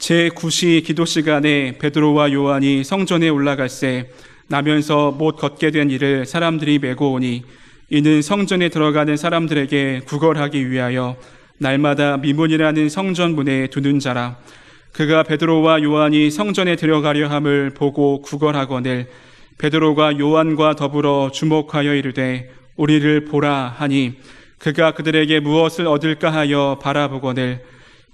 제9시 기도 시간에 베드로와 요한이 성전에 올라갈새 나면서 못 걷게 된 이를 사람들이 메고 오니 이는 성전에 들어가는 사람들에게 구걸하기 위하여 날마다 미문이라는 성전문에 두는 자라. 그가 베드로와 요한이 성전에 들어가려 함을 보고 구걸하거늘 베드로가 요한과 더불어 주목하여 이르되 우리를 보라 하니 그가 그들에게 무엇을 얻을까 하여 바라보거늘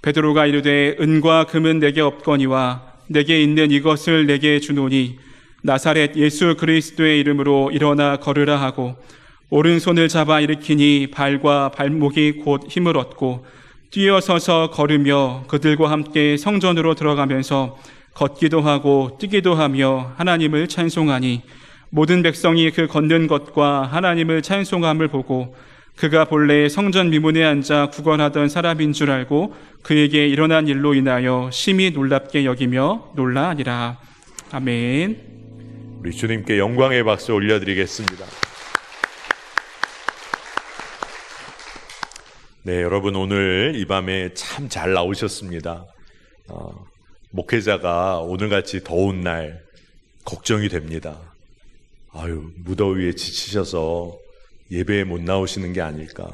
베드로가 이르되 은과 금은 내게 없거니와 내게 있는 이것을 내게 주노니 나사렛 예수 그리스도의 이름으로 일어나 걸으라 하고 오른손을 잡아 일으키니 발과 발목이 곧 힘을 얻고 뛰어서서 걸으며 그들과 함께 성전으로 들어가면서 걷기도 하고 뛰기도 하며 하나님을 찬송하니 모든 백성이 그 걷는 것과 하나님을 찬송함을 보고 그가 본래 성전 미문에 앉아 구걸하던 사람인 줄 알고 그에게 일어난 일로 인하여 심히 놀랍게 여기며 놀라니라. 아멘. 우리 주님께 영광의 박수 올려드리겠습니다. 네, 여러분 오늘 이 밤에 참 잘 나오셨습니다. 목회자가 오늘같이 더운 날 걱정이 됩니다. 무더위에 지치셔서 예배에 못 나오시는 게 아닐까.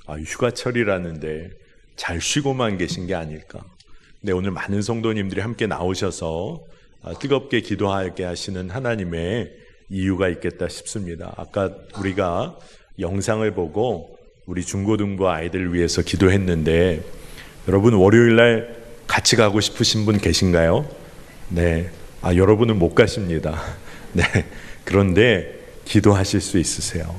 휴가철이라는데 잘 쉬고만 계신 게 아닐까. 네, 오늘 많은 성도님들이 함께 나오셔서 뜨겁게 기도하게 하시는 하나님의 이유가 있겠다 싶습니다. 아까 우리가 영상을 보고 우리 중고등부 아이들을 위해서 기도했는데 여러분 월요일날 같이 가고 싶으신 분 계신가요? 네, 여러분은 못 가십니다. 네, 그런데 기도하실 수 있으세요.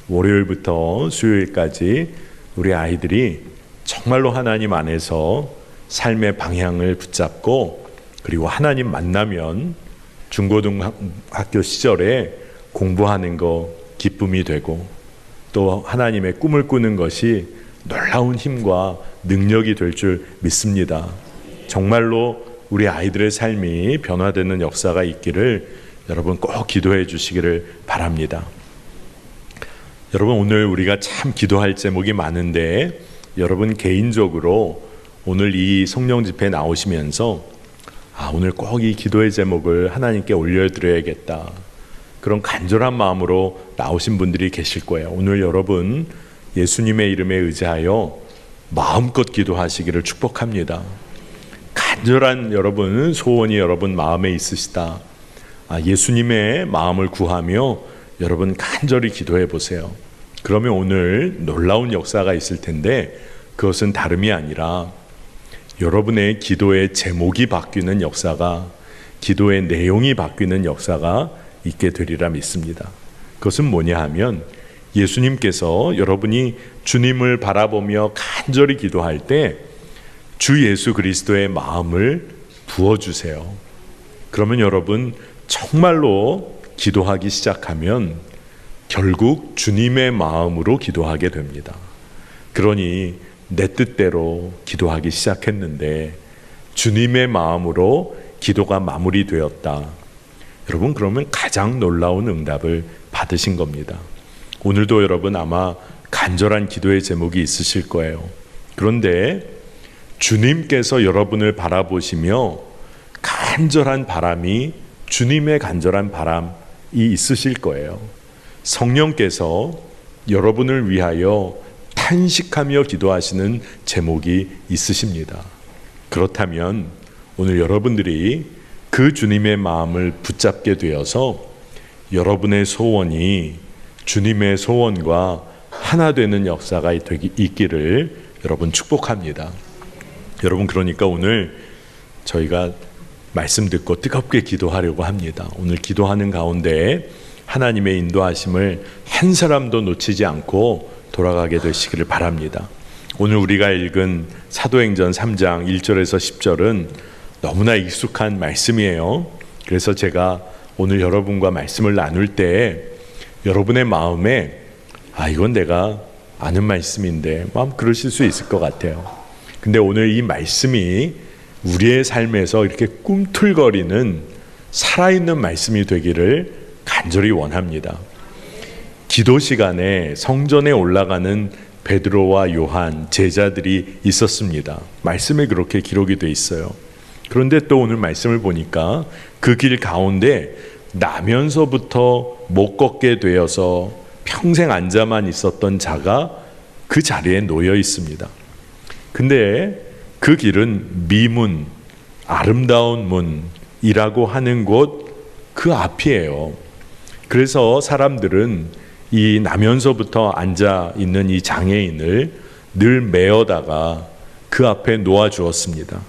월요일부터 수요일까지 우리 아이들이 정말로 하나님 안에서 삶의 방향을 붙잡고 그리고 하나님 만나면 중고등학교 시절에 공부하는 거 기쁨이 되고 또 하나님의 꿈을 꾸는 것이 놀라운 힘과 능력이 될 줄 믿습니다. 정말로 우리 아이들의 삶이 변화되는 역사가 있기를 여러분 꼭 기도해 주시기를 바랍니다. 여러분 오늘 우리가 참 기도할 제목이 많은데 여러분 개인적으로 오늘 이 성령 집회에 나오시면서 오늘 꼭 이 기도의 제목을 하나님께 올려드려야겠다 그런 간절한 마음으로 나오신 분들이 계실 거예요. 오늘 여러분 예수님의 이름에 의지하여 마음껏 기도하시기를 축복합니다. 간절한 여러분 소원이 여러분 마음에 있으시다. 예수님의 마음을 구하며 여러분 간절히 기도해 보세요. 그러면 오늘 놀라운 역사가 있을 텐데 그것은 다름이 아니라 여러분의 기도의 제목이 바뀌는 역사가, 기도의 내용이 바뀌는 역사가 있게 되리라 믿습니다. 그것은 뭐냐 하면 예수님께서 여러분이 주님을 바라보며 간절히 기도할 때 주 예수 그리스도의 마음을 부어주세요. 그러면 여러분 정말로 기도하기 시작하면 결국 주님의 마음으로 기도하게 됩니다. 그러니 내 뜻대로 기도하기 시작했는데 주님의 마음으로 기도가 마무리되었다. 여러분 그러면 가장 놀라운 응답을 받으신 겁니다. 오늘도 여러분 아마 간절한 기도의 제목이 있으실 거예요. 그런데 주님께서 여러분을 바라보시며 간절한 바람이 주님의 간절한 바람이 있으실 거예요. 성령께서 여러분을 위하여 탄식하며 기도하시는 제목이 있으십니다. 그렇다면 오늘 여러분들이 그 주님의 마음을 붙잡게 되어서 여러분의 소원이 주님의 소원과 하나 되는 역사가 있기를 여러분 축복합니다. 여러분 그러니까 오늘 저희가 말씀 듣고 뜨겁게 기도하려고 합니다. 오늘 기도하는 가운데 하나님의 인도하심을 한 사람도 놓치지 않고 돌아가게 되시기를 바랍니다. 오늘 우리가 읽은 사도행전 3장 1절에서 10절은 너무나 익숙한 말씀이에요. 그래서 제가 오늘 여러분과 말씀을 나눌 때 여러분의 마음에 이건 내가 아는 말씀인데 그러실 수 있을 것 같아요. 근데 오늘 이 말씀이 우리의 삶에서 이렇게 꿈틀거리는 살아있는 말씀이 되기를 간절히 원합니다. 기도 시간에 성전에 올라가는 베드로와 요한 제자들이 있었습니다. 말씀에 그렇게 기록이 돼 있어요. 그런데 또 오늘 말씀을 보니까 그 길 가운데 나면서부터 못 걷게 되어서 평생 앉아만 있었던 자가 그 자리에 놓여 있습니다. 근데 그 길은 미문, 아름다운 문이라고 하는 곳 그 앞이에요. 그래서 사람들은 이 나면서부터 앉아 있는 이 장애인을 늘 메어다가 그 앞에 놓아 주었습니다.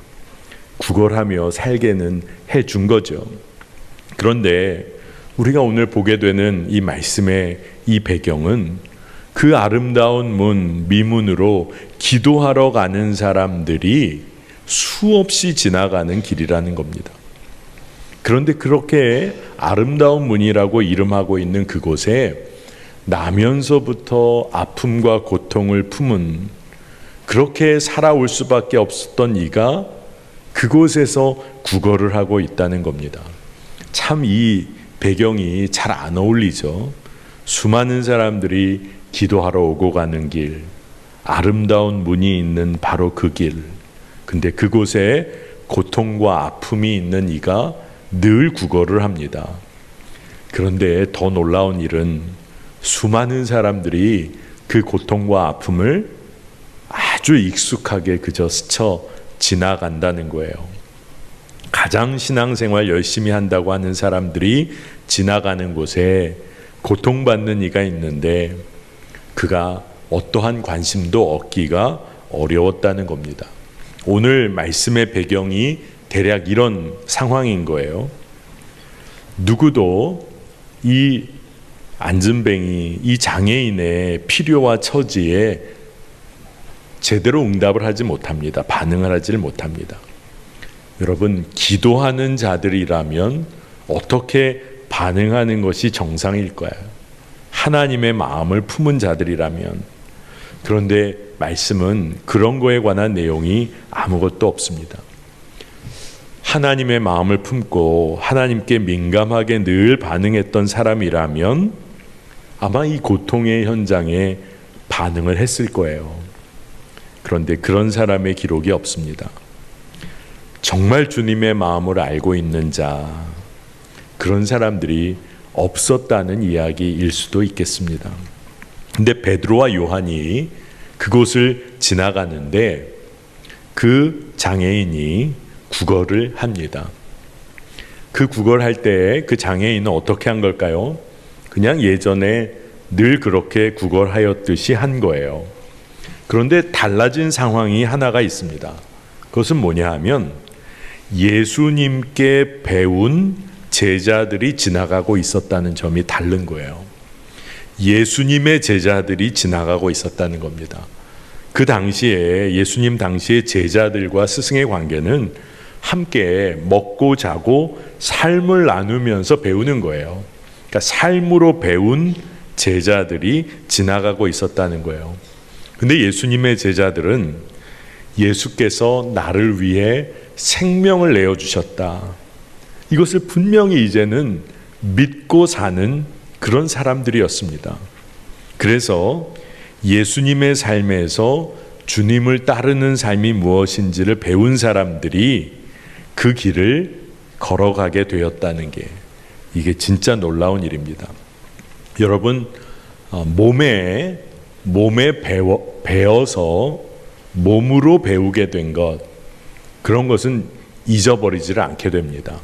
구걸하며 살게는 해준 거죠. 그런데 우리가 오늘 보게 되는 이 말씀의 이 배경은 그 아름다운 문, 미문으로 기도하러 가는 사람들이 수없이 지나가는 길이라는 겁니다. 그런데 그렇게 아름다운 문이라고 이름하고 있는 그곳에 나면서부터 아픔과 고통을 품은, 그렇게 살아올 수밖에 없었던 이가 그곳에서 구걸을 하고 있다는 겁니다. 참 이 배경이 잘 안 어울리죠. 수많은 사람들이 기도하러 오고 가는 길, 아름다운 문이 있는 바로 그 길. 근데 그곳에 고통과 아픔이 있는 이가 늘 구걸을 합니다. 그런데 더 놀라운 일은 수많은 사람들이 그 고통과 아픔을 아주 익숙하게 그저 스쳐 지나간다는 거예요. 가장 신앙생활 열심히 한다고 하는 사람들이 지나가는 곳에 고통받는 이가 있는데 그가 어떠한 관심도 얻기가 어려웠다는 겁니다. 오늘 말씀의 배경이 대략 이런 상황인 거예요. 누구도 이 안진뱅이, 이 장애인의 필요와 처지에 제대로 응답을 하지 못합니다. 반응을 하지를 못합니다. 여러분, 기도하는 자들이라면 어떻게 반응하는 것이 정상일까요? 하나님의 마음을 품은 자들이라면. 그런데 말씀은 그런 거에 관한 내용이 아무것도 없습니다. 하나님의 마음을 품고 하나님께 민감하게 늘 반응했던 사람이라면 아마 이 고통의 현장에 반응을 했을 거예요. 그런데 그런 사람의 기록이 없습니다. 정말 주님의 마음을 알고 있는 자, 그런 사람들이 없었다는 이야기일 수도 있겠습니다. 근데 베드로와 요한이 그곳을 지나가는데 그 장애인이 구걸을 합니다. 그 구걸할 때 그 장애인은 어떻게 한 걸까요? 그냥 예전에 늘 그렇게 구걸하였듯이 한 거예요. 그런데 달라진 상황이 하나가 있습니다. 그것은 뭐냐 하면 예수님께 배운 제자들이 지나가고 있었다는 점이 다른 거예요. 예수님의 제자들이 지나가고 있었다는 겁니다. 그 당시에 예수님 당시의 제자들과 스승의 관계는 함께 먹고 자고 삶을 나누면서 배우는 거예요. 그러니까 삶으로 배운 제자들이 지나가고 있었다는 거예요. 근데 예수님의 제자들은 예수께서 나를 위해 생명을 내어주셨다, 이것을 분명히 이제는 믿고 사는 그런 사람들이었습니다. 그래서 예수님의 삶에서 주님을 따르는 삶이 무엇인지를 배운 사람들이 그 길을 걸어가게 되었다는 게, 이게 진짜 놀라운 일입니다. 여러분, 몸에 배어서 몸으로 배우게 된 것, 그런 것은 잊어버리지를 않게 됩니다.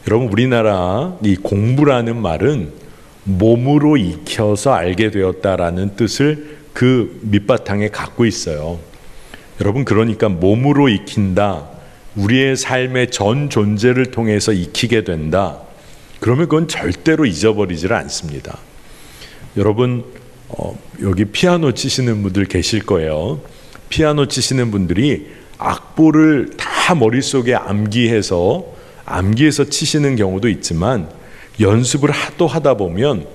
여러분, 우리나라 이 공부라는 말은 몸으로 익혀서 알게 되었다라는 뜻을 그 밑바탕에 갖고 있어요. 여러분, 그러니까 몸으로 익힌다, 우리의 삶의 전 존재를 통해서 익히게 된다, 그러면 그건 절대로 잊어버리지를 않습니다. 여러분, 여기 피아노 치시는 분들 계실 거예요. 피아노 치시는 분들이 악보를 다 머릿속에 암기해서 치시는 경우도 있지만 연습을 하도 하다 보면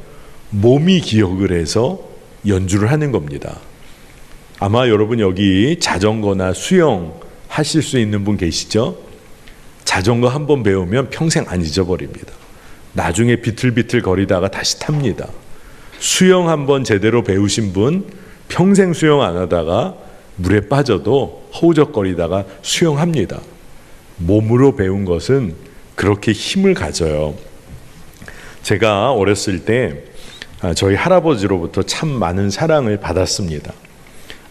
몸이 기억을 해서 연주를 하는 겁니다. 아마 여러분 여기 자전거나 수영 하실 수 있는 분 계시죠? 자전거 한번 배우면 평생 안 잊어버립니다. 나중에 비틀비틀 거리다가 다시 탑니다. 수영 한번 제대로 배우신 분 평생 수영 안 하다가 물에 빠져도 허우적거리다가 수영합니다. 몸으로 배운 것은 그렇게 힘을 가져요. 제가 어렸을 때 저희 할아버지로부터 참 많은 사랑을 받았습니다.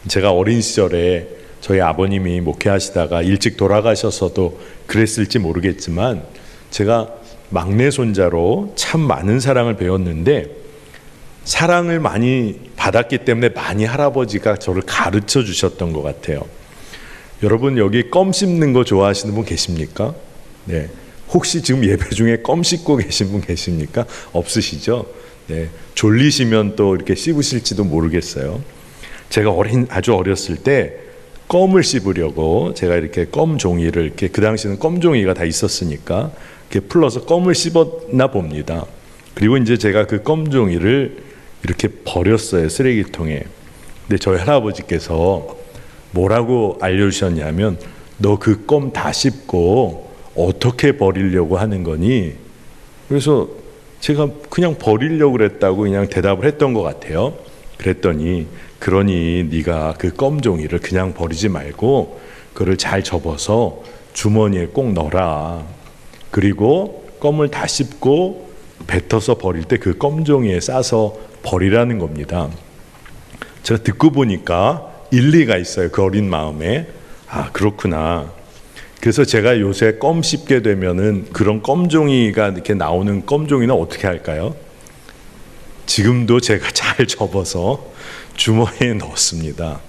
제가 어린 시절에 저희 아버님이 목회하시다가 일찍 돌아가셔서도 그랬을지 모르겠지만 제가 막내 손자로 참 많은 사랑을 배웠는데, 사랑을 많이 받았기 때문에 많이 할아버지가 저를 가르쳐 주셨던 것 같아요. 여러분, 여기 껌 씹는 거 좋아하시는 분 계십니까? 네. 혹시 지금 예배 중에 껌 씹고 계신 분 계십니까? 없으시죠? 네. 졸리시면 또 이렇게 씹으실지도 모르겠어요. 제가 아주 어렸을 때 껌을 씹으려고 제가 이렇게 껌 종이를 이렇게, 그 당시에는 껌 종이가 다 있었으니까 이렇게 풀러서 껌을 씹었나 봅니다. 그리고 이제 제가 그 껌 종이를 이렇게 버렸어요, 쓰레기통에. 근데 저희 할아버지께서 뭐라고 알려주셨냐면, 너 그 껌 다 씹고 어떻게 버리려고 하는 거니? 그래서 제가 그냥 버리려고 그랬다고 그냥 대답을 했던 것 같아요. 그랬더니, 그러니 네가 그 껌 종이를 그냥 버리지 말고 그걸 잘 접어서 주머니에 꼭 넣어라. 그리고 껌을 다 씹고 뱉어서 버릴 때 그 껌 종이에 싸서 버리라는 겁니다. 제가 듣고 보니까 일리가 있어요, 그 어린 마음에. 아, 그렇구나. 그래서 제가 요새 껌 씹게 되면은 그런 껌종이가 이렇게 나오는 껌종이는 어떻게 할까요? 지금도 제가 잘 접어서 주머니에 넣었습니다.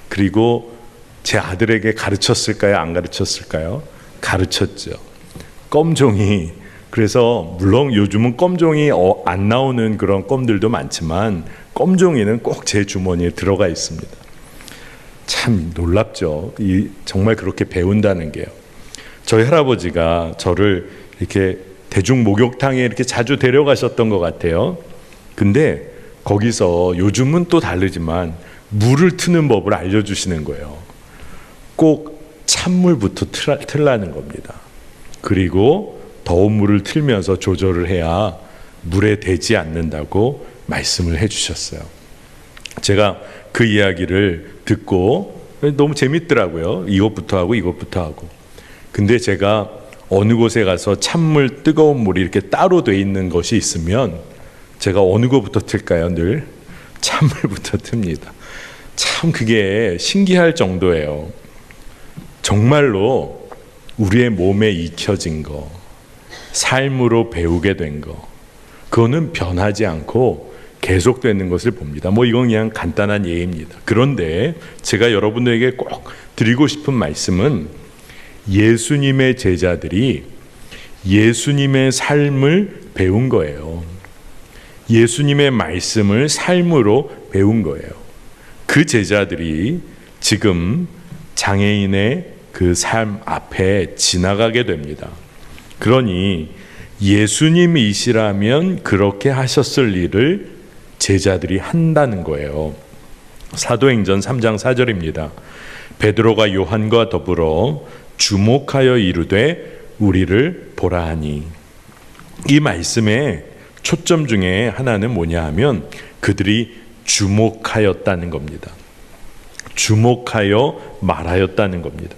그리고 제 아들에게 가르쳤을까요? 안 가르쳤을까요? 가르쳤죠. 껌종이. 그래서 물론 요즘은 껌종이 안 나오는 그런 껌들도 많지만 껌종이는 꼭 제 주머니에 들어가 있습니다. 참 놀랍죠. 정말 그렇게 배운다는 게요. 저희 할아버지가 저를 이렇게 대중 목욕탕에 이렇게 자주 데려가셨던 것 같아요. 근데 거기서 요즘은 또 다르지만 물을 트는 법을 알려주시는 거예요. 꼭 찬물부터 틀라는 겁니다. 그리고 더운 물을 틀면서 조절을 해야 물에 대지 않는다고 말씀을 해주셨어요. 제가 그 이야기를 듣고 너무 재밌더라고요. 이것부터 하고 이것부터 하고. 근데 제가 어느 곳에 가서 찬물, 뜨거운 물이 이렇게 따로 돼 있는 것이 있으면 제가 어느 것부터 틀까요? 늘 찬물부터 틉니다. 참 그게 신기할 정도예요. 정말로 우리의 몸에 익혀진 거, 삶으로 배우게 된 거, 그거는 변하지 않고 계속되는 것을 봅니다. 이건 그냥 간단한 예입니다. 그런데 제가 여러분들에게 꼭 드리고 싶은 말씀은, 예수님의 제자들이 예수님의 삶을 배운 거예요. 예수님의 말씀을 삶으로 배운 거예요. 그 제자들이 지금 장애인의 그 삶 앞에 지나가게 됩니다. 그러니 예수님이시라면 그렇게 하셨을 일을 제자들이 한다는 거예요. 사도행전 3장 4절입니다. 베드로가 요한과 더불어 주목하여 이르되 우리를 보라 하니. 이 말씀의 초점 중에 하나는 뭐냐 하면 그들이 주목하였다는 겁니다. 주목하여 말하였다는 겁니다.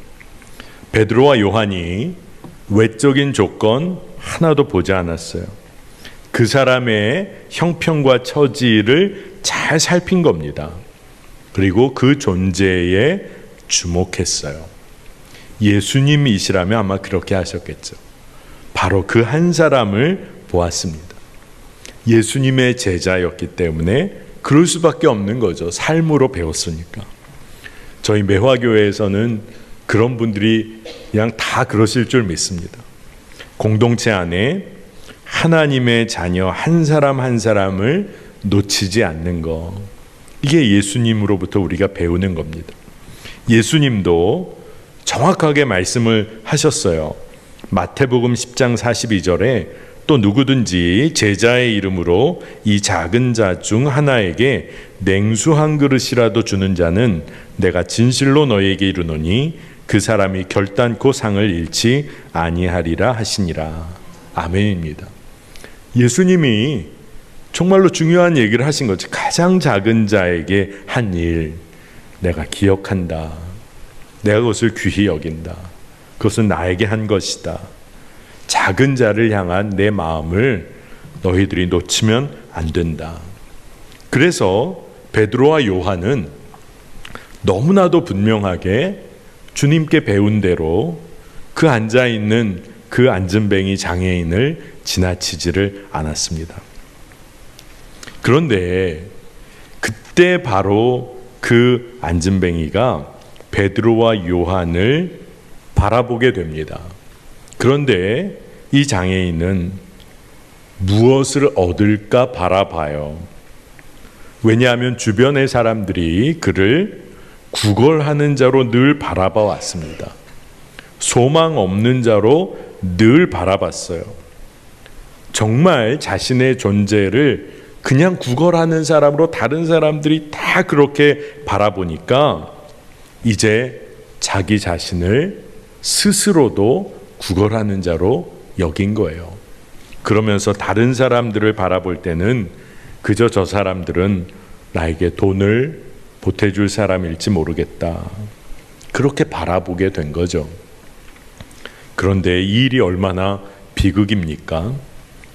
베드로와 요한이 외적인 조건 하나도 보지 않았어요. 그 사람의 형편과 처지를 잘 살핀 겁니다. 그리고 그 존재에 주목했어요. 예수님이시라면 아마 그렇게 하셨겠죠. 바로 그 한 사람을 보았습니다. 예수님의 제자였기 때문에 그럴 수밖에 없는 거죠. 삶으로 배웠으니까. 저희 매화교회에서는 그런 분들이 그냥 다 그러실 줄 믿습니다. 공동체 안에 하나님의 자녀 한 사람 한 사람을 놓치지 않는 거, 이게 예수님으로부터 우리가 배우는 겁니다. 예수님도 정확하게 말씀을 하셨어요. 마태복음 10장 42절에 또 누구든지 제자의 이름으로 이 작은 자 중 하나에게 냉수 한 그릇이라도 주는 자는 내가 진실로 너에게 이르노니 그 사람이 결단코 상을 잃지 아니하리라 하시니라. 아멘입니다. 예수님이 정말로 중요한 얘기를 하신 거죠. 가장 작은 자에게 한 일 내가 기억한다. 내가 그것을 귀히 여긴다. 그것은 나에게 한 것이다. 작은 자를 향한 내 마음을 너희들이 놓치면 안 된다. 그래서 베드로와 요한은 너무나도 분명하게 주님께 배운 대로 그 앉아있는 그 안진뱅이 장애인을 지나치지를 않았습니다. 그런데 그때 바로 그 안진뱅이가 베드로와 요한을 바라보게 됩니다. 그런데 이 장애인은 무엇을 얻을까 바라봐요. 왜냐하면 주변의 사람들이 그를 구걸하는 자로 늘 바라봐 왔습니다. 소망 없는 자로 늘 바라봤어요. 정말 자신의 존재를 그냥 구걸하는 사람으로 다른 사람들이 다 그렇게 바라보니까 이제 자기 자신을 스스로도 구걸하는 자로 여긴 거예요. 그러면서 다른 사람들을 바라볼 때는 그저 저 사람들은 나에게 돈을 보태줄 사람일지 모르겠다. 그렇게 바라보게 된 거죠. 그런데 이 일이 얼마나 비극입니까?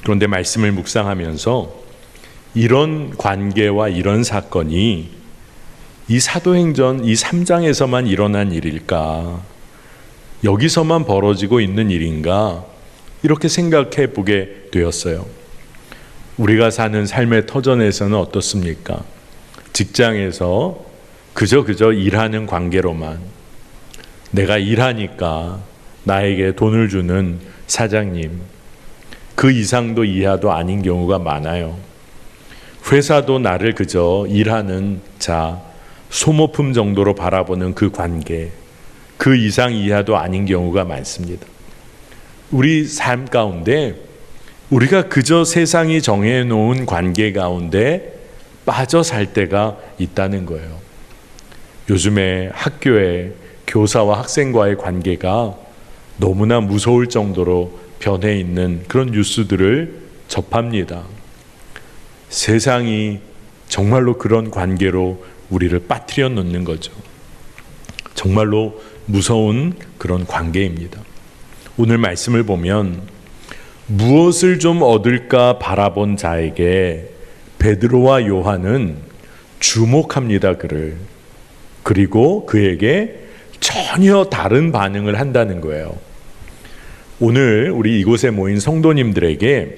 그런데 말씀을 묵상하면서 이런 관계와 이런 사건이 이 사도행전 이 3장에서만 일어난 일일까? 여기서만 벌어지고 있는 일인가? 이렇게 생각해 보게 되었어요. 우리가 사는 삶의 터전에서는 어떻습니까? 직장에서 그저 일하는 관계로만 내가 일하니까 나에게 돈을 주는 사장님, 그 이상도 이하도 아닌 경우가 많아요. 회사도 나를 그저 일하는 자, 소모품 정도로 바라보는 그 관계, 그 이상 이하도 아닌 경우가 많습니다. 우리 삶 가운데 우리가 그저 세상이 정해놓은 관계 가운데 빠져 살 때가 있다는 거예요. 요즘에 학교에 교사와 학생과의 관계가 너무나 무서울 정도로 변해 있는 그런 뉴스들을 접합니다. 세상이 정말로 그런 관계로 우리를 빠뜨려 놓는 거죠. 정말로 무서운 그런 관계입니다. 오늘 말씀을 보면 무엇을 좀 얻을까 바라본 자에게 베드로와 요한은 주목합니다. 그를. 그리고 그에게 전혀 다른 반응을 한다는 거예요. 오늘 우리 이곳에 모인 성도님들에게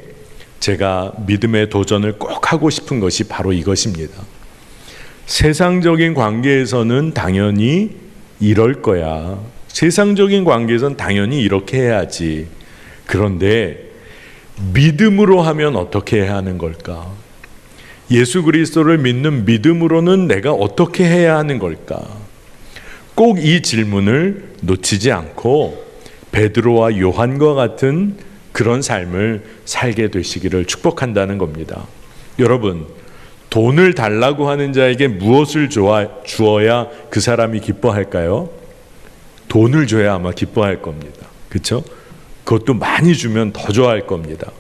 제가 믿음의 도전을 꼭 하고 싶은 것이 바로 이것입니다. 세상적인 관계에서는 당연히 이럴 거야. 세상적인 관계에서는 당연히 이렇게 해야지. 그런데 믿음으로 하면 어떻게 해야 하는 걸까? 예수 그리스도를 믿는 믿음으로는 내가 어떻게 해야 하는 걸까? 꼭 이 질문을 놓치지 않고 베드로와 요한과 같은 그런 삶을 살게 되시기를 축복한다는 겁니다. 여러분, 돈을 달라고 하는 자에게 무엇을 주어야 그 사람이 기뻐할까요? 돈을 줘야 아마 기뻐할 겁니다. 그렇죠? 그것도 많이 주면 더 좋아할 겁니다.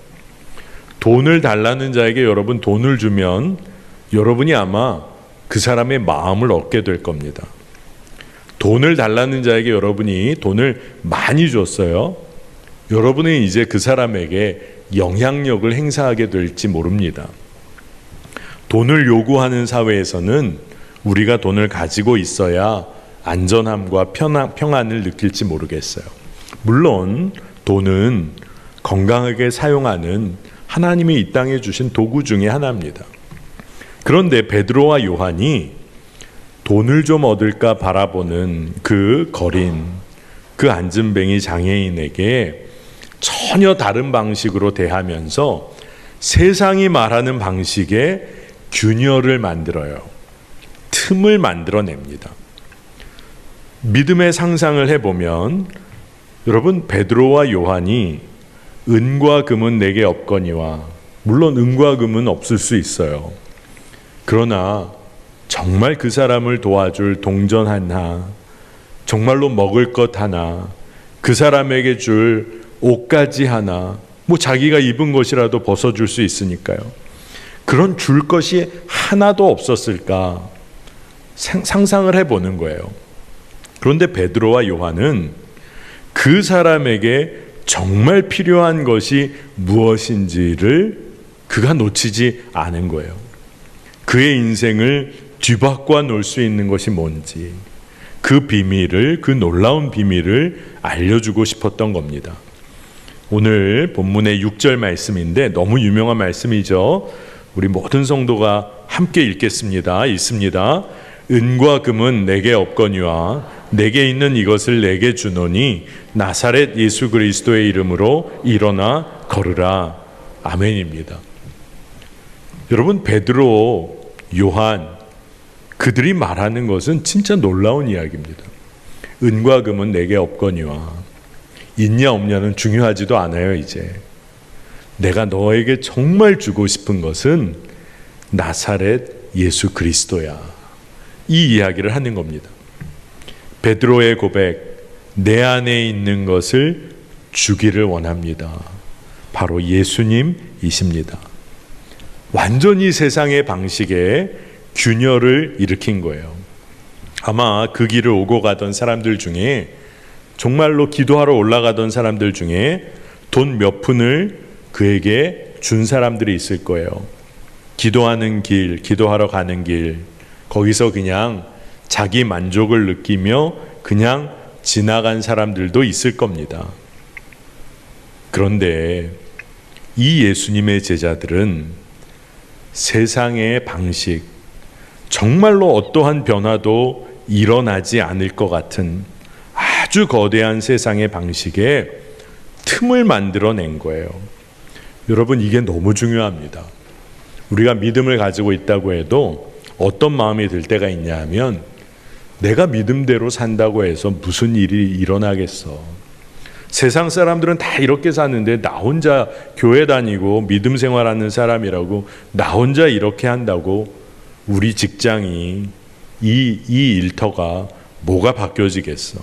돈을 달라는 자에게 여러분 돈을 주면 여러분이 아마 그 사람의 마음을 얻게 될 겁니다. 돈을 달라는 자에게 여러분이 돈을 많이 줬어요. 여러분은 이제 그 사람에게 영향력을 행사하게 될지 모릅니다. 돈을 요구하는 사회에서는 우리가 돈을 가지고 있어야 안전함과 평안을 느낄지 모르겠어요. 물론 돈은 건강하게 사용하는 하나님이 이 땅에 주신 도구 중에 하나입니다. 그런데 베드로와 요한이 돈을 좀 얻을까 바라보는 그 거린, 그 안진뱅이 장애인에게 전혀 다른 방식으로 대하면서 세상이 말하는 방식의 균열을 만들어요. 틈을 만들어냅니다. 믿음의 상상을 해보면 여러분, 베드로와 요한이 은과 금은 내게 없거니와, 물론 은과 금은 없을 수 있어요. 그러나 정말 그 사람을 도와줄 동전 하나, 정말로 먹을 것 하나, 그 사람에게 줄 옷가지 하나, 뭐 자기가 입은 것이라도 벗어줄 수 있으니까요. 그런 줄 것이 하나도 없었을까 상상을 해보는 거예요. 그런데 베드로와 요한은 그 사람에게 정말 필요한 것이 무엇인지를 그가 놓치지 않은 거예요. 그의 인생을 뒤바꿔 놓을 수 있는 것이 뭔지, 그 비밀을, 그 놀라운 비밀을 알려주고 싶었던 겁니다. 오늘 본문의 6절 말씀인데 너무 유명한 말씀이죠. 우리 모든 성도가 함께 읽겠습니다. 읽습니다. 은과 금은 내게 없거니와 내게 있는 이것을 내게 주노니 나사렛 예수 그리스도의 이름으로 일어나 걸으라. 아멘입니다. 여러분, 베드로, 요한, 그들이 말하는 것은 진짜 놀라운 이야기입니다. 은과 금은 내게 없거니와, 있냐 없냐는 중요하지도 않아요. 이제 내가 너에게 정말 주고 싶은 것은 나사렛 예수 그리스도야. 이 이야기를 하는 겁니다. 베드로의 고백, 내 안에 있는 것을 주기를 원합니다. 바로 예수님이십니다. 완전히 세상의 방식에 균열을 일으킨 거예요. 아마 그 길을 오고 가던 사람들 중에, 정말로 기도하러 올라가던 사람들 중에 돈 몇 푼을 그에게 준 사람들이 있을 거예요. 기도하는 길, 기도하러 가는 길, 거기서 그냥 자기 만족을 느끼며 그냥 지나간 사람들도 있을 겁니다. 그런데 이 예수님의 제자들은 세상의 방식, 정말로 어떠한 변화도 일어나지 않을 것 같은 아주 거대한 세상의 방식에 틈을 만들어낸 거예요. 여러분, 이게 너무 중요합니다. 우리가 믿음을 가지고 있다고 해도 어떤 마음이 들 때가 있냐 하면, 내가 믿음대로 산다고 해서 무슨 일이 일어나겠어. 세상 사람들은 다 이렇게 사는데 나 혼자 교회 다니고 믿음 생활하는 사람이라고 나 혼자 이렇게 한다고 우리 직장이 이 일터가 뭐가 바뀌어지겠어.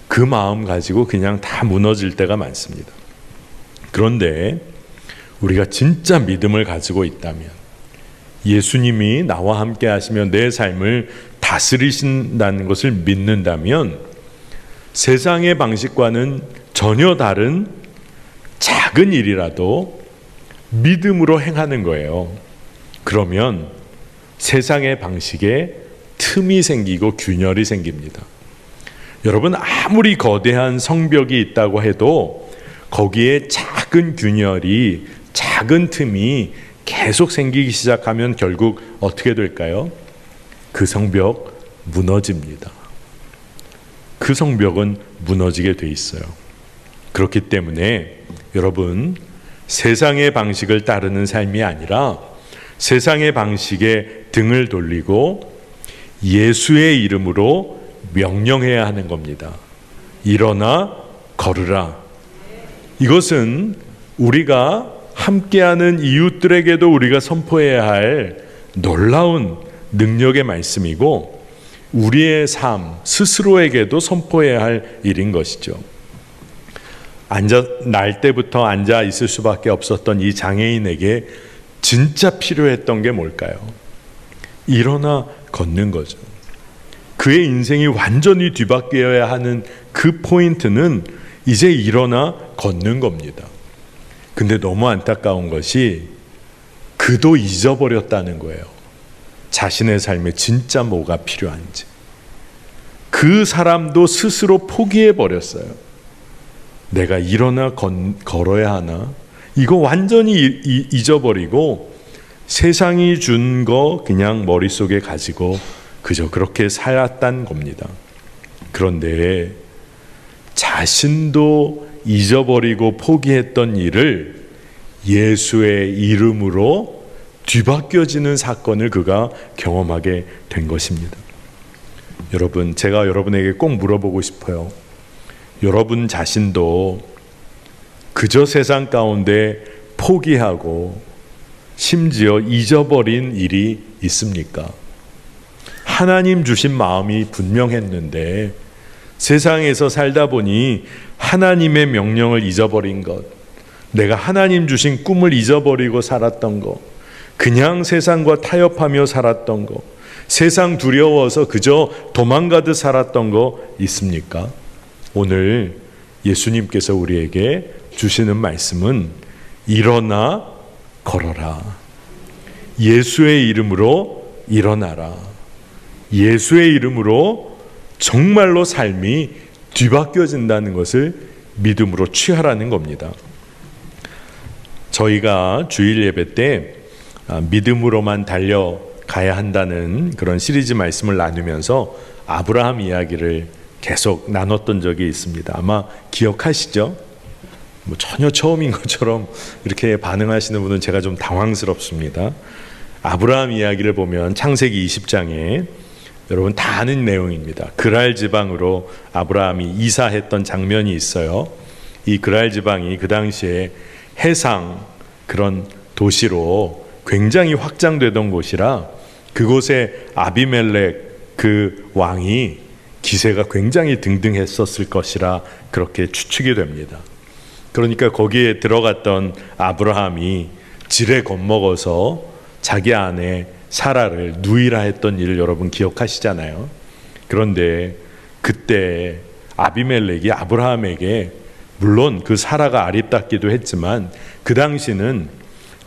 그 마음 가지고 그냥 다 무너질 때가 많습니다. 그런데 우리가 진짜 믿음을 가지고 있다면, 예수님이 나와 함께 하시며 내 삶을 다스리신다는 것을 믿는다면, 세상의 방식과는 전혀 다른 작은 일이라도 믿음으로 행하는 거예요. 그러면 세상의 방식에 틈이 생기고 균열이 생깁니다. 여러분, 아무리 거대한 성벽이 있다고 해도 거기에 작은 균열이, 작은 틈이 계속 생기기 시작하면 결국 어떻게 될까요? 그 성벽 무너집니다. 그 성벽은 무너지게 돼 있어요. 그렇기 때문에 여러분, 세상의 방식을 따르는 삶이 아니라 세상의 방식에 등을 돌리고 예수의 이름으로 명령해야 하는 겁니다. 일어나 걸으라. 이것은 우리가 함께하는 이웃들에게도 우리가 선포해야 할 놀라운 능력의 말씀이고, 우리의 삶 스스로에게도 선포해야 할 일인 것이죠. 날 때부터 앉아 있을 수밖에 없었던 이 장애인에게 진짜 필요했던 게 뭘까요? 일어나 걷는 거죠. 그의 인생이 완전히 뒤바뀌어야 하는 그 포인트는 이제 일어나 걷는 겁니다. 근데 너무 안타까운 것이 그도 잊어버렸다는 거예요. 자신의 삶에 진짜 뭐가 필요한지. 그 사람도 스스로 포기해버렸어요. 내가 일어나 걸어야 하나? 이거 완전히 잊어버리고 세상이 준 거 그냥 머릿속에 가지고 그저 그렇게 살았단 겁니다. 그런데 자신도 잊어버리고 포기했던 일을 예수의 이름으로 뒤바뀌어지는 사건을 그가 경험하게 된 것입니다. 여러분, 제가 여러분에게 꼭 물어보고 싶어요. 여러분 자신도 그저 세상 가운데 포기하고 심지어 잊어버린 일이 있습니까? 하나님 주신 마음이 분명했는데 세상에서 살다 보니 하나님의 명령을 잊어버린 것, 내가 하나님 주신 꿈을 잊어버리고 살았던 것, 그냥 세상과 타협하며 살았던 것, 세상 두려워서 그저 도망가듯 살았던 거 있습니까? 오늘 예수님께서 우리에게 주시는 말씀은 일어나 걸어라. 예수의 이름으로 일어나라. 예수의 이름으로 정말로 삶이 뒤바뀌어진다는 것을 믿음으로 취하라는 겁니다. 저희가 주일 예배 때 믿음으로만 달려가야 한다는 그런 시리즈 말씀을 나누면서 아브라함 이야기를 계속 나눴던 적이 있습니다. 아마 기억하시죠? 전혀 처음인 것처럼 이렇게 반응하시는 분은 제가 좀 당황스럽습니다. 아브라함 이야기를 보면 창세기 20장에 여러분 다 아는 내용입니다. 그랄 지방으로 아브라함이 이사했던 장면이 있어요. 이 그랄 지방이 그 당시에 해상 그런 도시로 굉장히 확장되던 곳이라 그곳에 아비멜렉 그 왕이 기세가 굉장히 등등했었을 것이라 그렇게 추측이 됩니다. 그러니까 거기에 들어갔던 아브라함이 지레 겁먹어서 자기 아내 사라를 누이라 했던 일을 여러분 기억하시잖아요. 그런데 그때 아비멜렉이 아브라함에게 물론 그 사라가 아립답기도 했지만 그 당시는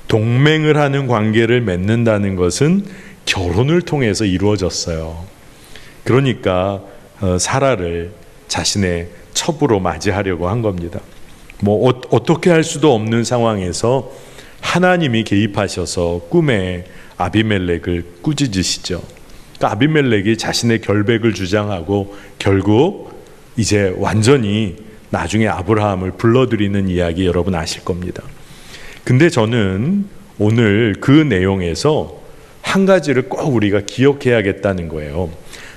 동맹을 하는 관계를 맺는다는 것은 결혼을 통해서 이루어졌어요. 그러니까 사라를 자신의 첩으로 맞이하려고 한 겁니다. 어떻게 할 수도 없는 상황에서 하나님이 개입하셔서 꿈에 아비멜렉을 꾸짖으시죠. 그러니까 아비멜렉이 자신의 결백을 주장하고 결국 이제 완전히 나중에 아브라함을 불러들이는 이야기 여러분 아실 겁니다. 근데 저는 오늘 그 내용에서 한 가지를 꼭 우리가 기억해야겠다는 거예요.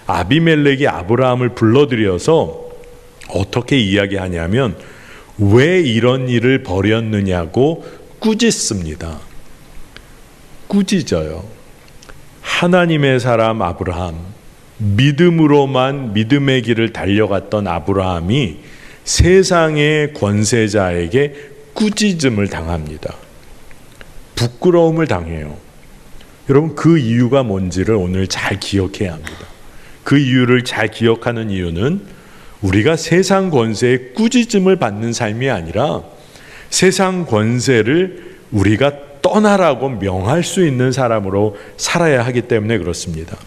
아비멜렉이 아브라함을 불러들여서 어떻게 이야기하냐면 왜 이런 일을 벌였느냐고 꾸짖습니다. 꾸짖어요. 하나님의 사람 아브라함, 믿음으로만 믿음의 길을 달려갔던 아브라함이 세상의 권세자에게 꾸짖음을 당합니다. 부끄러움을 당해요. 여러분 그 이유가 뭔지를 오늘 잘 기억해야 합니다. 그 이유를 잘 기억하는 이유는 우리가 세상 권세에 꾸짖음을 받는 삶이 아니라 세상 권세를 우리가 떠나라고 명할 수 있는 사람으로 살아야 하기 때문에 그렇습니다.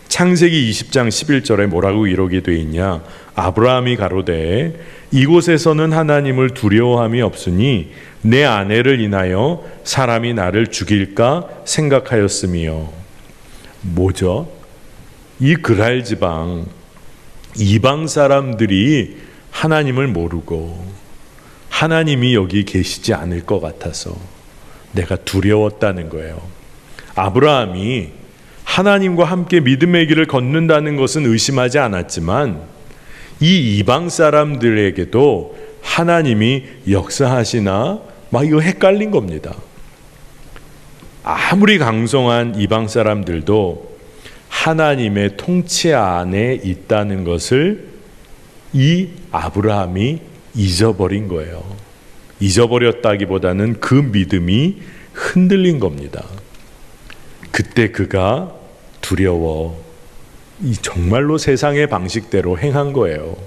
창세기 20장 11절에 뭐라고 기록이 되어 있냐? 아브라함이 가로되 이곳에서는 하나님을 두려워함이 없으니 내 아내를 인하여 사람이 나를 죽일까 생각하였으며. 뭐죠? 이 그랄 지방 이방 사람들이 하나님을 모르고 하나님이 여기 계시지 않을 것 같아서 내가 두려웠다는 거예요. 아브라함이 하나님과 함께 믿음의 길을 걷는다는 것은 의심하지 않았지만 이 이방 사람들에게도 하나님이 역사하시나 막 이거 헷갈린 겁니다. 아무리 강성한 이방 사람들도 하나님의 통치 안에 있다는 것을 이 아브라함이 잊어버린 거예요. 잊어버렸다기보다는 그 믿음이 흔들린 겁니다. 그때 그가 두려워 정말로 세상의 방식대로 행한 거예요.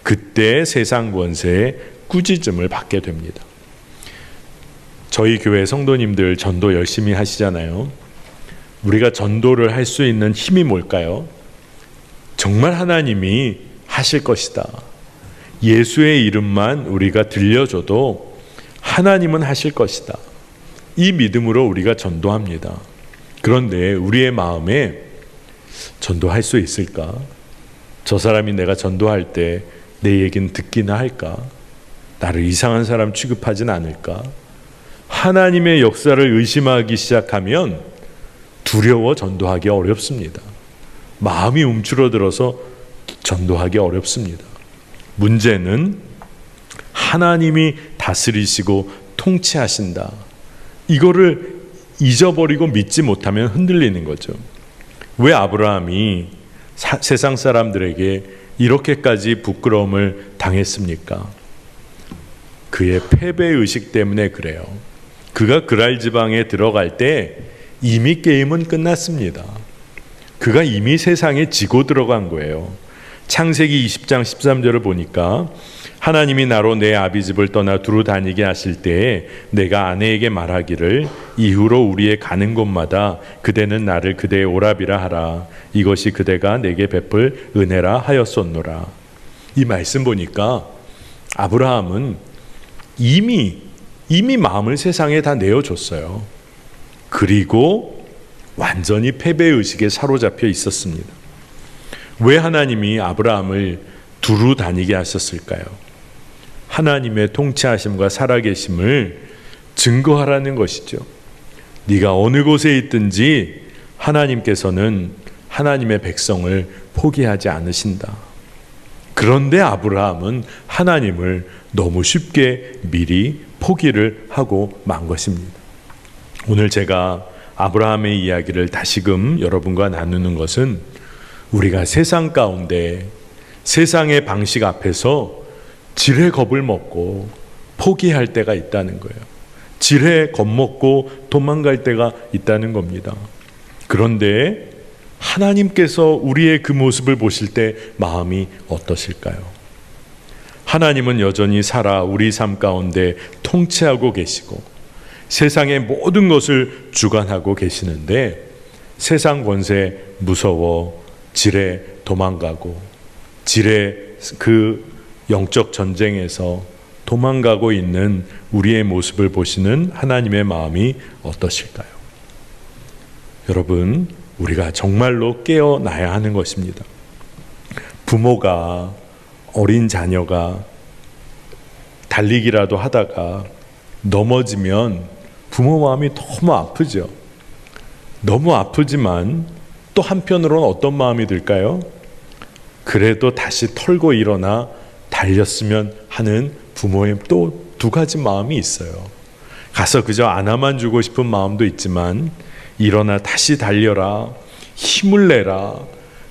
그때 세상 권세에 꾸짖음을 받게 됩니다. 저희 교회 성도님들 전도 열심히 하시잖아요. 우리가 전도를 할 수 있는 힘이 뭘까요? 정말 하나님이 하실 것이다. 예수의 이름만 우리가 들려줘도 하나님은 하실 것이다. 이 믿음으로 우리가 전도합니다. 그런데 우리의 마음에 전도할 수 있을까? 저 사람이 내가 전도할 때 내 얘기는 듣기나 할까? 나를 이상한 사람 취급하진 않을까? 하나님의 역사를 의심하기 시작하면 두려워 전도하기 어렵습니다. 마음이 움츠러들어서 전도하기 어렵습니다. 문제는 하나님이 다스리시고 통치하신다. 이거를 잊어버리고 믿지 못하면 흔들리는 거죠. 왜 아브라함이 세상 사람들에게 이렇게까지 부끄러움을 당했습니까? 그의 패배의식 때문에 그래요. 그가 그랄 지방에 들어갈 때 이미 게임은 끝났습니다. 그가 이미 세상에 지고 들어간 거예요. 창세기 20장 13절을 보니까 하나님이 나로 내 아비집을 떠나 두루 다니게 하실 때에 내가 아내에게 말하기를 이후로 우리의 가는 곳마다 그대는 나를 그대의 오라비라 하라. 이것이 그대가 내게 베풀 은혜라 하였었노라. 이 말씀 보니까 아브라함은 이미 마음을 세상에 다 내어줬어요. 그리고 완전히 패배의식에 사로잡혀 있었습니다. 왜 하나님이 아브라함을 두루 다니게 하셨을까요? 하나님의 통치하심과 살아계심을 증거하라는 것이죠. 네가 어느 곳에 있든지 하나님께서는 하나님의 백성을 포기하지 않으신다. 그런데 아브라함은 하나님을 너무 쉽게 미리 포기를 하고 만 것입니다. 오늘 제가 아브라함의 이야기를 다시금 여러분과 나누는 것은 우리가 세상 가운데 세상의 방식 앞에서 지레 겁을 먹고 포기할 때가 있다는 거예요. 지레 겁먹고 도망갈 때가 있다는 겁니다. 그런데 하나님께서 우리의 그 모습을 보실 때 마음이 어떠실까요? 하나님은 여전히 살아 우리 삶 가운데 통치하고 계시고 세상의 모든 것을 주관하고 계시는데 세상 권세 무서워 지레 도망가고 지레 그 영적 전쟁에서 도망가고 있는 우리의 모습을 보시는 하나님의 마음이 어떠실까요? 여러분, 우리가 정말로 깨어나야 하는 것입니다. 부모가 어린 자녀가 달리기라도 하다가 넘어지면 부모 마음이 너무 아프죠. 너무 아프지만 또 한편으로는 어떤 마음이 들까요? 그래도 다시 털고 일어나 달렸으면 하는 부모의 또 두 가지 마음이 있어요. 가서 그저 안아만 주고 싶은 마음도 있지만 일어나 다시 달려라, 힘을 내라,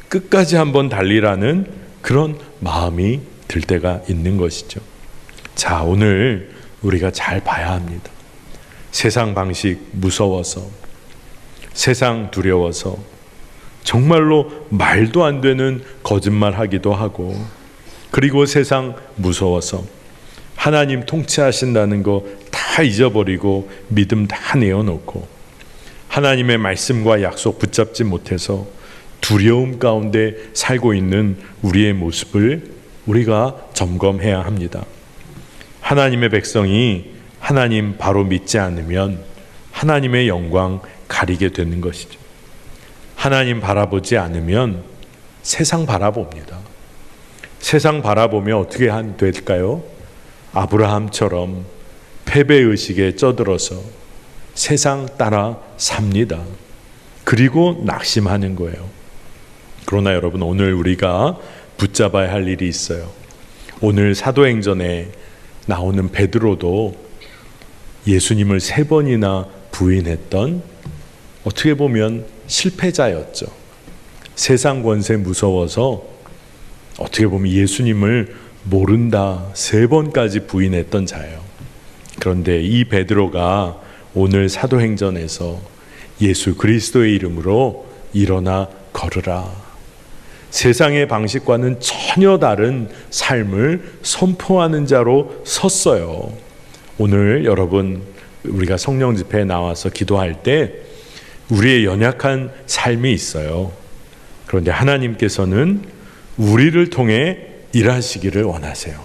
끝까지 한번 달리라는 그런 마음이 들 때가 있는 것이죠. 자, 오늘 우리가 잘 봐야 합니다. 세상 방식 무서워서, 세상 두려워서 정말로 말도 안 되는 거짓말 하기도 하고, 그리고 세상 무서워서 하나님 통치하신다는 거 다 잊어버리고 믿음 다 내어놓고 하나님의 말씀과 약속 붙잡지 못해서 두려움 가운데 살고 있는 우리의 모습을 우리가 점검해야 합니다. 하나님의 백성이 하나님 바로 믿지 않으면 하나님의 영광 가리게 되는 것이죠. 하나님 바라보지 않으면 세상 바라봅니다. 세상 바라보면 어떻게 될까요? 아브라함처럼 패배의식에 쩌들어서 세상 따라 삽니다. 그리고 낙심하는 거예요. 그러나 여러분, 오늘 우리가 붙잡아야 할 일이 있어요. 오늘 사도행전에 나오는 베드로도 예수님을 3번이나 부인했던, 어떻게 보면 실패자였죠. 세상 권세 무서워서 어떻게 보면 예수님을 모른다 3번까지 부인했던 자예요. 그런데 이 베드로가 오늘 사도행전에서 예수 그리스도의 이름으로 일어나 걸으라, 세상의 방식과는 전혀 다른 삶을 선포하는 자로 섰어요. 오늘 여러분, 우리가 성령 집회에 나와서 기도할 때 우리의 연약한 삶이 있어요. 그런데 하나님께서는 우리를 통해 일하시기를 원하세요.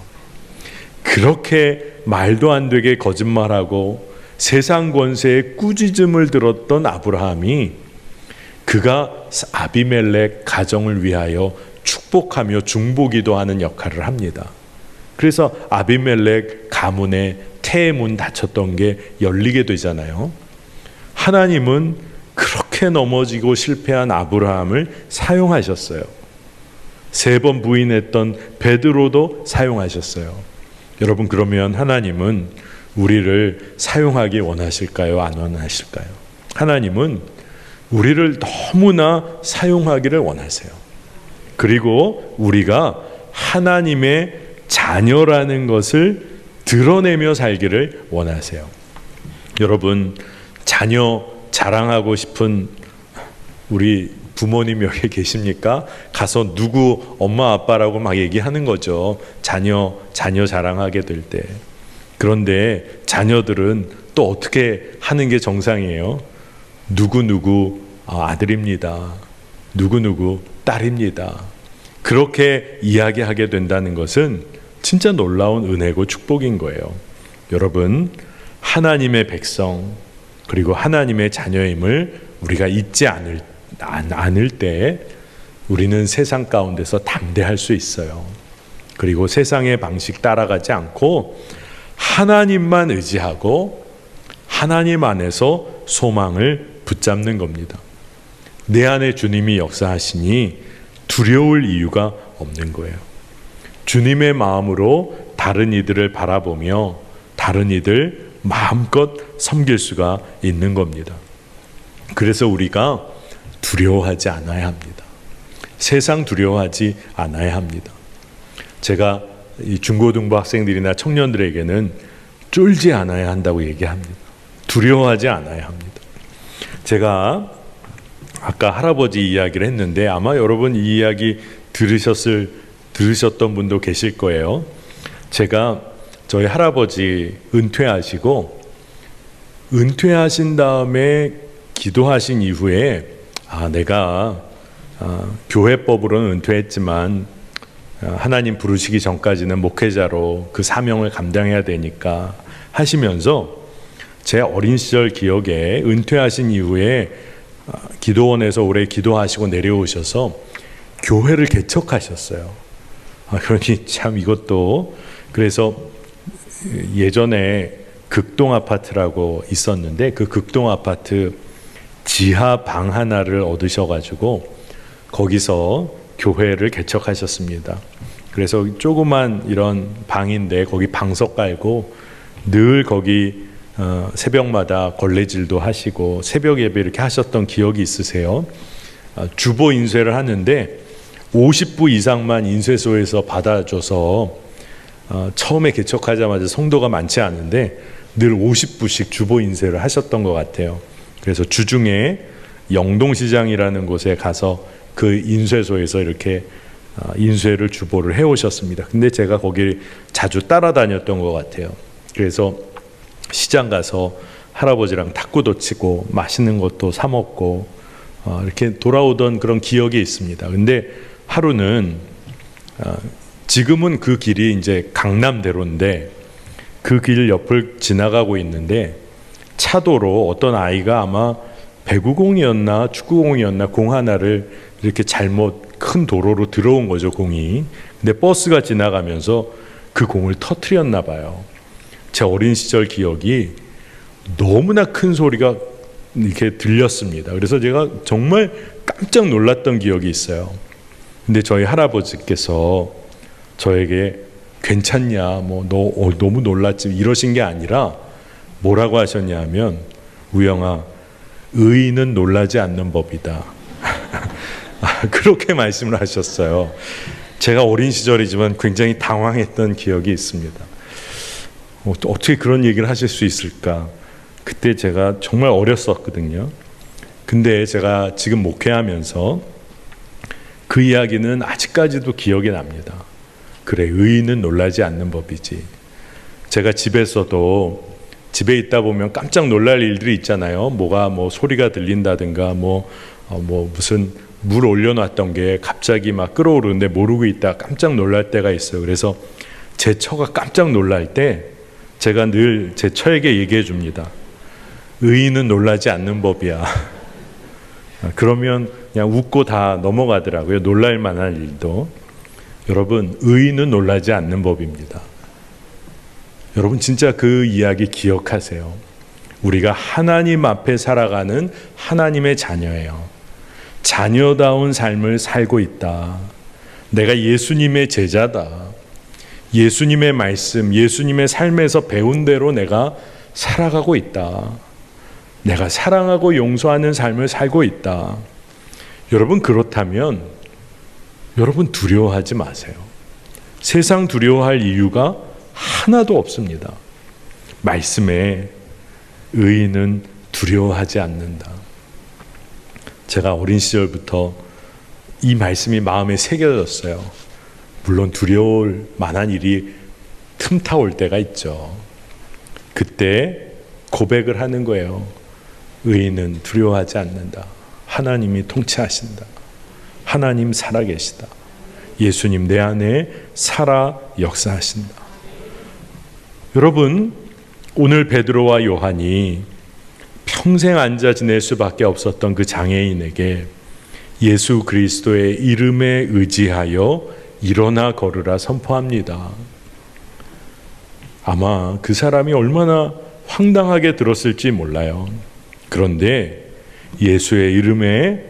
그렇게 말도 안 되게 거짓말하고 세상 권세에 꾸짖음을 들었던 아브라함이 그가 아비멜렉 가정을 위하여 축복하며 중보기도 하는 역할을 합니다. 그래서 아비멜렉 가문의 태문 닫혔던 게 열리게 되잖아요. 하나님은 그렇게 넘어지고 실패한 아브라함을 사용하셨어요. 3번 부인했던 베드로도 사용하셨어요. 여러분, 그러면 하나님은 우리를 사용하기 원하실까요? 안 원하실까요? 하나님은 우리를 너무나 사용하기를 원하세요. 그리고 우리가 하나님의 자녀라는 것을 드러내며 살기를 원하세요. 여러분, 자녀 자랑하고 싶은 우리 부모님 여기 계십니까? 가서 누구 엄마 아빠라고 막 얘기하는 거죠. 자녀 자랑하게 될 때. 그런데 자녀들은 또 어떻게 하는 게 정상이에요? 누구누구 아들입니다. 누구누구 딸입니다. 그렇게 이야기하게 된다는 것은 진짜 놀라운 은혜고 축복인 거예요. 여러분, 하나님의 백성 그리고 하나님의 자녀임을 우리가 잊지 않을 때 우리는 세상 가운데서 담대할 수 있어요. 그리고 세상의 방식 따라가지 않고 하나님만 의지하고 하나님 안에서 소망을 붙잡는 겁니다. 내 안에 주님이 역사하시니 두려울 이유가 없는 거예요. 주님의 마음으로 다른 이들을 바라보며 다른 이들 마음껏 섬길 수가 있는 겁니다. 그래서 우리가 두려워하지 않아야 합니다. 세상 두려워하지 않아야 합니다. 제가 이 중고등부 학생들이나 청년들에게는 쫄지 않아야 한다고 얘기합니다. 두려워하지 않아야 합니다. 제가 아까 할아버지 이야기를 했는데 아마 여러분 이 이야기 들으셨던 분도 계실 거예요. 제가 저희 할아버지 은퇴하신 다음에 기도하신 이후에 내가 교회법으로는 은퇴했지만 하나님 부르시기 전까지는 목회자로 그 사명을 감당해야 되니까 하시면서 제 어린 시절 기억에 은퇴하신 이후에 기도원에서 오래 기도하시고 내려오셔서 교회를 개척하셨어요. 그러니 참 이것도 그래서 예전에 극동 아파트라고 있었는데 그 극동 아파트 지하 방 하나를 얻으셔가지고 거기서 교회를 개척하셨습니다. 그래서 조그만 이런 방인데 거기 방석 깔고 늘 거기 새벽마다 걸레질도 하시고 새벽 예배 이렇게 하셨던 기억이 있으세요? 주보 인쇄를 하는데 50부 이상만 인쇄소에서 받아줘서 처음에 개척하자마자 성도가 많지 않은데 늘 50부씩 주보 인쇄를 하셨던 것 같아요. 그래서 주중에 영동시장이라는 곳에 가서 그 인쇄소에서 이렇게 인쇄를 주보를 해오셨습니다. 근데 제가 거기 자주 따라다녔던 것 같아요. 그래서 시장 가서 할아버지랑 탁구도 치고 맛있는 것도 사 먹고 이렇게 돌아오던 그런 기억이 있습니다. 근데 하루는 지금은 그 길이 이제 강남대로인데 그 길 옆을 지나가고 있는데 차도로 어떤 아이가 아마 배구공이었나 축구공이었나 공 하나를 이렇게 잘못 큰 도로로 들어온 거죠, 공이. 근데 버스가 지나가면서 그 공을 터뜨렸나 봐요. 제 어린 시절 기억이 너무나 큰 소리가 이렇게 들렸습니다. 그래서 제가 정말 깜짝 놀랐던 기억이 있어요. 근데 저희 할아버지께서 저에게 괜찮냐, 뭐 너 너무 놀랐지 이러신 게 아니라 뭐라고 하셨냐면 우영아, 의인은 놀라지 않는 법이다. 그렇게 말씀을 하셨어요. 제가 어린 시절이지만 굉장히 당황했던 기억이 있습니다. 어떻게 그런 얘기를 하실 수 있을까? 그때 제가 정말 어렸었거든요. 근데 제가 지금 목회하면서 그 이야기는 아직까지도 기억이 납니다. 그래, 의인은 놀라지 않는 법이지. 제가 집에서도 집에 있다 보면 깜짝 놀랄 일들이 있잖아요. 뭐 소리가 들린다든가 무슨 물 올려놨던 게 갑자기 막 끓어오르는데 모르고 있다 깜짝 놀랄 때가 있어요. 그래서 제 처가 깜짝 놀랄 때 제가 늘 제 처에게 얘기해 줍니다. 의인은 놀라지 않는 법이야. 그러면 그냥 웃고 다 넘어가더라고요. 놀랄 만한 일도. 여러분, 의인은 놀라지 않는 법입니다. 여러분 진짜 그 이야기 기억하세요. 우리가 하나님 앞에 살아가는 하나님의 자녀예요. 자녀다운 삶을 살고 있다. 내가 예수님의 제자다. 예수님의 말씀, 예수님의 삶에서 배운 대로 내가 살아가고 있다. 내가 사랑하고 용서하는 삶을 살고 있다. 여러분 그렇다면 여러분 두려워하지 마세요. 세상 두려워할 이유가 하나도 없습니다. 말씀에 의인은 두려워하지 않는다. 제가 어린 시절부터 이 말씀이 마음에 새겨졌어요. 물론 두려울 만한 일이 틈타올 때가 있죠. 그때 고백을 하는 거예요. 의인은 두려워하지 않는다. 하나님이 통치하신다. 하나님 살아계시다. 예수님 내 안에 살아 역사하신다. 여러분, 오늘 베드로와 요한이 평생 앉아 지낼 수밖에 없었던 그 장애인에게 예수 그리스도의 이름에 의지하여 일어나 걸으라 선포합니다. 아마 그 사람이 얼마나 황당하게 들었을지 몰라요. 그런데 예수의 이름에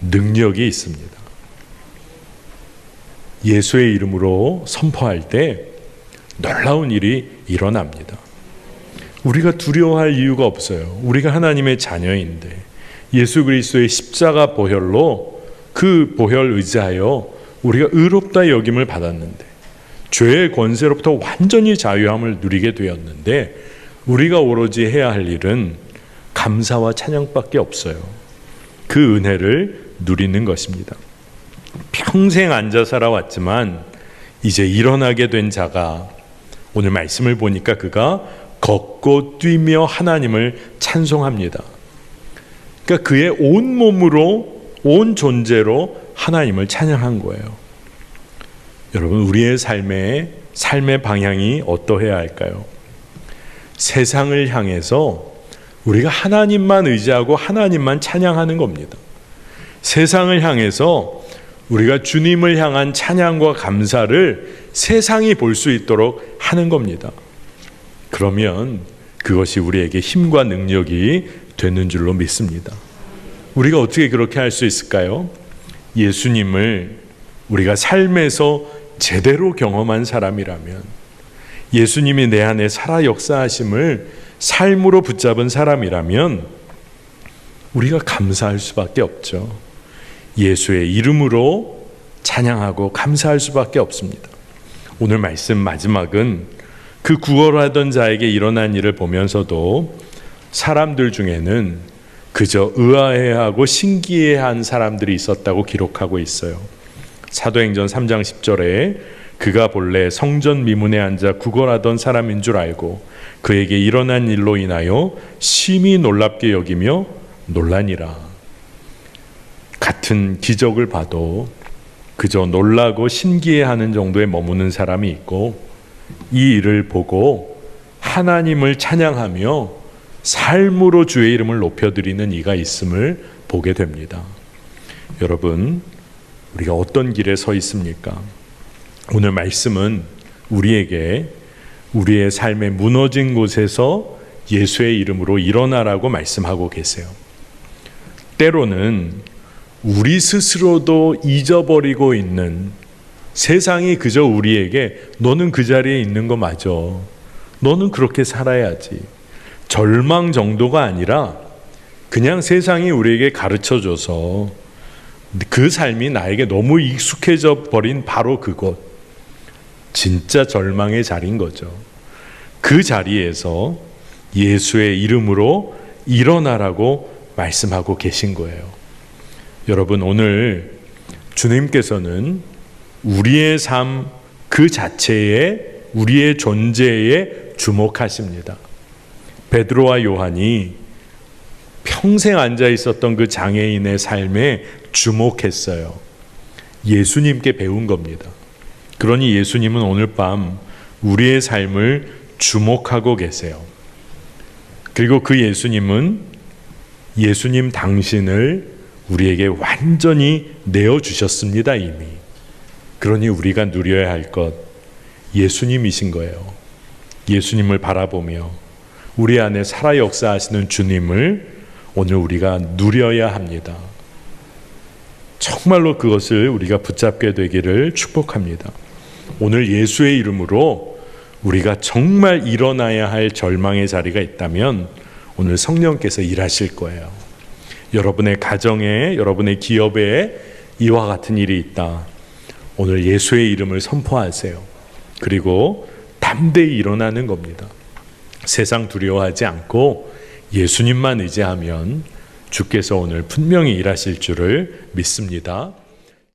능력이 있습니다. 예수의 이름으로 선포할 때 놀라운 일이 일어납니다. 우리가 두려워할 이유가 없어요. 우리가 하나님의 자녀인데 예수 그리스도의 십자가 보혈로 그 보혈 의지하여 우리가 의롭다 여김을 받았는데 죄의 권세로부터 완전히 자유함을 누리게 되었는데 우리가 오로지 해야 할 일은 감사와 찬양밖에 없어요. 그 은혜를 누리는 것입니다. 평생 앉아 살아왔지만 이제 일어나게 된 자가 오늘 말씀을 보니까 그가 걷고 뛰며 하나님을 찬송합니다. 그러니까 그의 온 몸으로 온 존재로 하나님을 찬양한 거예요. 여러분, 우리의 삶의 방향이 어떠해야 할까요? 세상을 향해서 우리가 하나님만 의지하고 하나님만 찬양하는 겁니다. 세상을 향해서 우리가 주님을 향한 찬양과 감사를 세상이 볼 수 있도록 하는 겁니다. 그러면 그것이 우리에게 힘과 능력이 되는 줄로 믿습니다. 우리가 어떻게 그렇게 할 수 있을까요? 예수님을 우리가 삶에서 제대로 경험한 사람이라면, 예수님이 내 안에 살아 역사하심을 삶으로 붙잡은 사람이라면 우리가 감사할 수밖에 없죠. 예수의 이름으로 찬양하고 감사할 수밖에 없습니다. 오늘 말씀 마지막은 그 구걸하던 자에게 일어난 일을 보면서도 사람들 중에는 그저 의아해하고 신기해한 사람들이 있었다고 기록하고 있어요. 사도행전 3장 10절에 그가 본래 성전 미문에 앉아 구걸하던 사람인 줄 알고 그에게 일어난 일로 인하여 심히 놀랍게 여기며 놀라니라. 같은 기적을 봐도 그저 놀라고 신기해하는 정도에 머무는 사람이 있고, 이 일을 보고 하나님을 찬양하며 삶으로 주의 이름을 높여드리는 이가 있음을 보게 됩니다. 여러분, 우리가 어떤 길에 서 있습니까? 오늘 말씀은 우리에게 우리의 삶의 무너진 곳에서 예수의 이름으로 일어나라고 말씀하고 계세요. 때로는 우리 스스로도 잊어버리고 있는, 세상이 그저 우리에게 너는 그 자리에 있는 거 맞아, 너는 그렇게 살아야지, 절망 정도가 아니라 그냥 세상이 우리에게 가르쳐줘서 그 삶이 나에게 너무 익숙해져 버린 바로 그곳, 진짜 절망의 자리인 거죠. 그 자리에서 예수의 이름으로 일어나라고 말씀하고 계신 거예요. 여러분, 오늘 주님께서는 우리의 삶 그 자체에, 우리의 존재에 주목하십니다. 베드로와 요한이 평생 앉아 있었던 그 장애인의 삶에 주목했어요. 예수님께 배운 겁니다. 그러니 예수님은 오늘 밤 우리의 삶을 주목하고 계세요. 그리고 그 예수님은 예수님 당신을 우리에게 완전히 내어주셨습니다, 이미. 그러니 우리가 누려야 할 것, 예수님이신 거예요. 예수님을 바라보며 우리 안에 살아 역사하시는 주님을 오늘 우리가 누려야 합니다. 정말로 그것을 우리가 붙잡게 되기를 축복합니다. 오늘 예수의 이름으로 우리가 정말 일어나야 할 절망의 자리가 있다면 오늘 성령께서 일하실 거예요. 여러분의 가정에, 여러분의 기업에 이와 같은 일이 있다. 오늘 예수의 이름을 선포하세요. 그리고 담대히 일어나는 겁니다. 세상 두려워하지 않고 예수님만 의지하면 주께서 오늘 분명히 일하실 줄을 믿습니다.